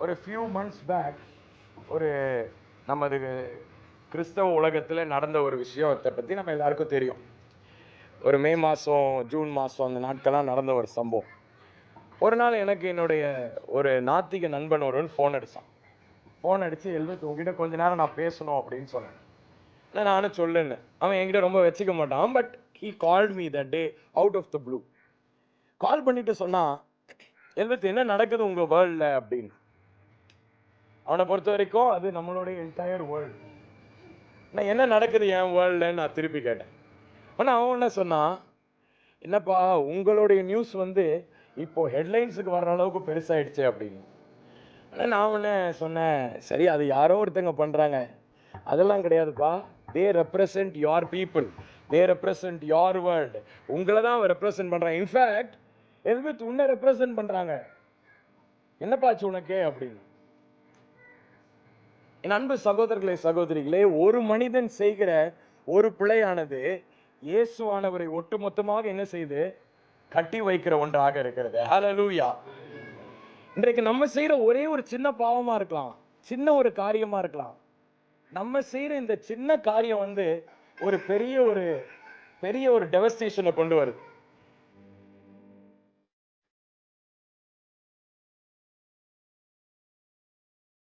ஒரு few months back ஒரு நமது கிறிஸ்தவ உலகத்தில் நடந்த ஒரு விஷயத்தை பற்றி நம்ம எல்லாருக்கும் தெரியும். ஒரு மே மாதம் ஜூன் மாதம் அந்த நாட்கள்லாம் நடந்த ஒரு சம்பவம். ஒரு நாள் எனக்கு என்னுடைய ஒரு நாத்திக நண்பன் ஒருவன் ஃபோன் அடித்து எழுபத்து உங்ககிட்ட கொஞ்ச நேரம் நான் பேசணும் அப்படின்னு சொன்னேன். நானும் சொல்லுன்னு அவன் என்கிட்ட ரொம்ப வச்சுக்க மாட்டான். But he called me that day out of the blue. Call பண்ணிட்டு சொன்னான், எழுபத்து என்ன நடக்குது உங்கள் வேர்ல்டில் அப்படின்னு. அவனை பொறுத்த வரைக்கும் அது நம்மளுடைய என்டையர் வேர்ல்டு. நான் என்ன நடக்குது என் வேர்ல்டுன்னு நான் திருப்பி கேட்டேன். ஆனால் அவன் என்ன சொன்னான், என்னப்பா உங்களுடைய நியூஸ் இப்போ ஹெட்லைன்ஸுக்கு வர்ற அளவுக்கு பெருசாகிடுச்சு அப்படின்னு. ஆனால் நான் ஒன்று சொன்னேன், சரி அது யாரோ ஒருத்தங்க பண்ணுறாங்க, அதெல்லாம் கிடையாதுப்பா. They represent your people, they represent your world. உங்களை தான் ரெப்ரசன்ட் பண்ணுறாங்க. இன்ஃபேக்ட் எல்வித் உன்னை ரெப்ரசன்ட் பண்ணுறாங்க. என்னப்பாச்சு உனக்கே அப்படின்னு. என் அன்பு சகோதரர்களே சகோதரிகளே, ஒரு மனிதன் செய்கிற ஒரு பிழையானது இயேசுவானவரை ஒட்டுமொத்தமாக என்ன செய்து கட்டி வைக்கிற ஒன்றாக இருக்கிறது. ஹல்லேலூயா. இன்றைக்கு நம்ம செய்யற ஒரே ஒரு சின்ன பாவமா இருக்கலாம், சின்ன ஒரு காரியமா இருக்கலாம். நம்ம செய்யற இந்த சின்ன காரியம் ஒரு பெரிய ஒரு டெவஸ்டேஷனை கொண்டு வருது.